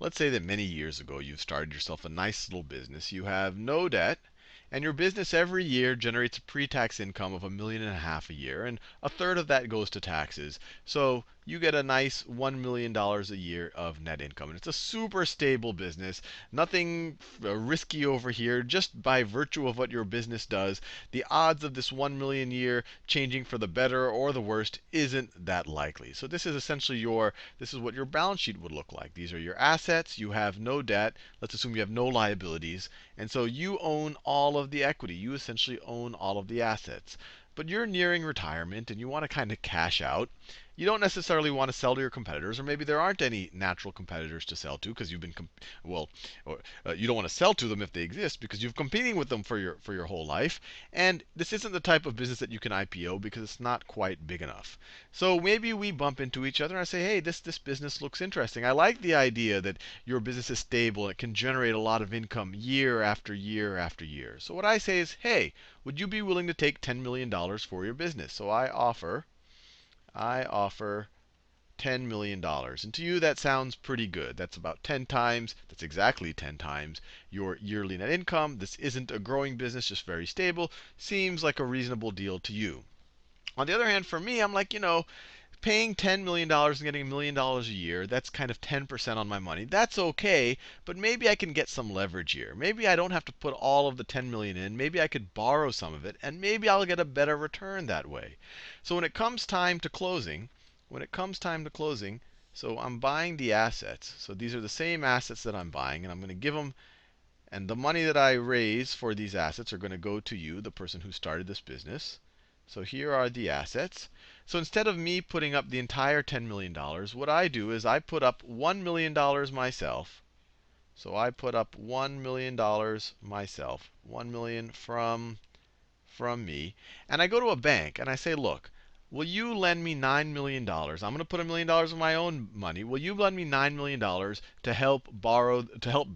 let's say that many years ago you've started yourself a nice little business. You have no debt. And your business every year generates a pre-tax income of $1.5 million a year, and a third of that goes to taxes. So you get a nice $1 million a year of net income. And it's a super stable business, nothing risky over here. Just by virtue of what your business does, the odds of this 1 million a year changing for the better or the worst isn't that likely. So this is essentially this is what your balance sheet would look like. These are your assets. You have no debt. Let's assume you have no liabilities. And so you own all of the equity. You essentially own all of the assets. But you're nearing retirement and you want to kind of cash out. You don't necessarily want to sell to your competitors, or maybe there aren't any natural competitors to sell to because you've been, you don't want to sell to them if they exist because you've competing with them for your whole life. And this isn't the type of business that you can IPO because it's not quite big enough. So maybe we bump into each other and I say, hey, this business looks interesting. I like the idea that your business is stable and it can generate a lot of income year after year after year. So what I say is, hey, would you be willing to take $10 million for your business? So I offer $10 million. And to you, that sounds pretty good. That's about 10 times, that's exactly 10 times your yearly net income. This isn't a growing business, just very stable. Seems like a reasonable deal to you. On the other hand, for me, I'm like, paying $10 million and getting $1 million a year, that's kind of 10% on my money. That's okay, but maybe I can get some leverage here. Maybe I don't have to put all of the 10 million in. Maybe I could borrow some of it, and maybe I'll get a better return that way. So when it comes time to closing, so I'm buying the assets. So these are the same assets that I'm buying, and I'm going to give them, and the money that I raise for these assets are going to go to you, the person who started this business. So here are the assets. So instead of me putting up the entire $10 million, what I do is I put up $1 million myself. So I put up $1 million myself, 1 million from me, and I go to a bank and I say, look, will you lend me $9 million? I'm going to put $1 million of my own money. Will you lend me $9 million to help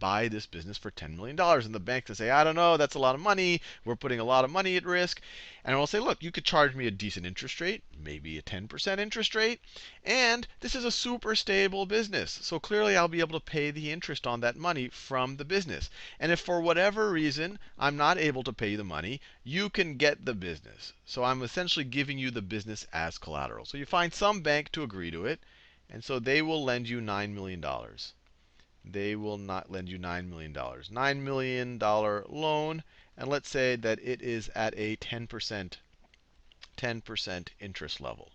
buy this business for $10 million? And the bank will say, I don't know, that's a lot of money. We're putting a lot of money at risk. And I'll say, look, you could charge me a decent interest rate, maybe a 10% interest rate. And this is a super stable business. So clearly I'll be able to pay the interest on that money from the business. And if for whatever reason I'm not able to pay the money, you can get the business. So I'm essentially giving you the business as collateral. So you find some bank to agree to it, and so they will lend you $9 million. They will not lend you $9 million. $9 million loan, and let's say that it is at a 10% interest level.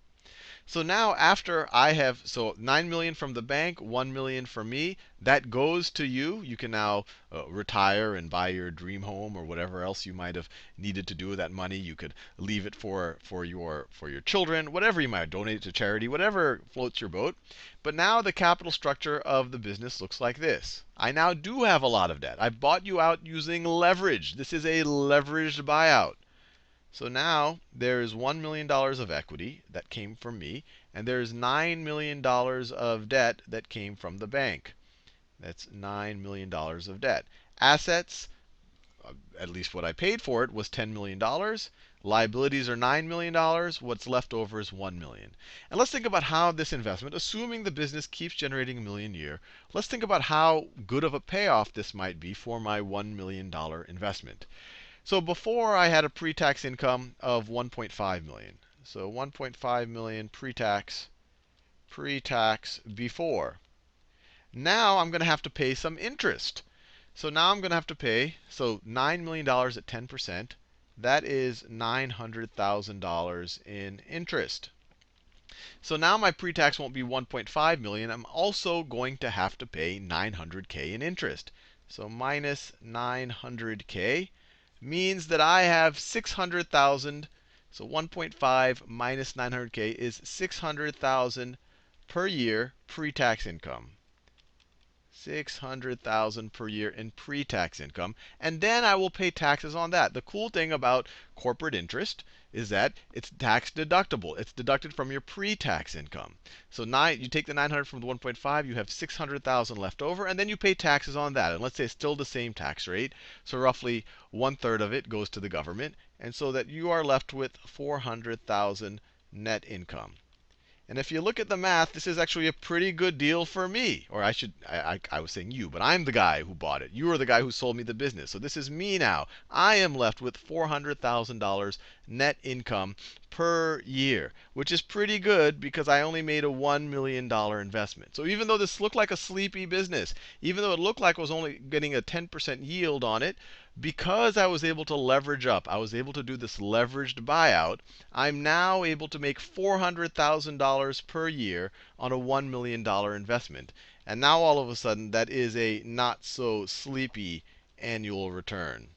So now after I have, so 9 million from the bank, 1 million from me, that goes to you. You can now retire and buy your dream home or whatever else you might have needed to do with that money. You could leave it for your children, whatever you might donate it to charity, whatever floats your boat. But now the capital structure of the business looks like this. I now do have a lot of debt. I've bought you out using leverage. This is a leveraged buyout. So now there is $1 million of equity that came from me, and there's $9 million of debt that came from the bank. That's $9 million of debt. Assets, at least what I paid for it, was $10 million. Liabilities are $9 million. What's left over is $1 million. And let's think about how this investment, assuming the business keeps generating $1 million a year, let's think about how good of a payoff this might be for my $1 million investment. So before I had a pre-tax income of 1.5 million. So 1.5 million pre-tax before. Now I'm going to have to pay some interest. So now I'm going to have to pay, so $9 million at 10%, that is $900,000 in interest. So now my pre-tax won't be 1.5 million. I'm also going to have to pay 900K in interest. So minus 900K means that I have 600,000. So 1.5 minus 900K is 600,000 per year pre-tax income. 600,000 per year in pre-tax income, and then I will pay taxes on that. The cool thing about corporate interest is that it's tax deductible. It's deducted from your pre-tax income. So you take the 900 from the 1.5, you have 600,000 left over, and then you pay taxes on that. And let's say it's still the same tax rate, so roughly 1/3 of it goes to the government, and so that you are left with 400,000 net income. And if you look at the math, this is actually a pretty good deal for me. Or I was saying you, but I'm the guy who bought it. You are the guy who sold me the business. So this is me now. I am left with $400,000 net income per year, which is pretty good because I only made a $1 million investment. So even though this looked like a sleepy business, even though it looked like I was only getting a 10% yield on it, because I was able to leverage up, I was able to do this leveraged buyout, I'm now able to make $400,000 per year on a $1 million investment. And now all of a sudden, that is a not so sleepy annual return.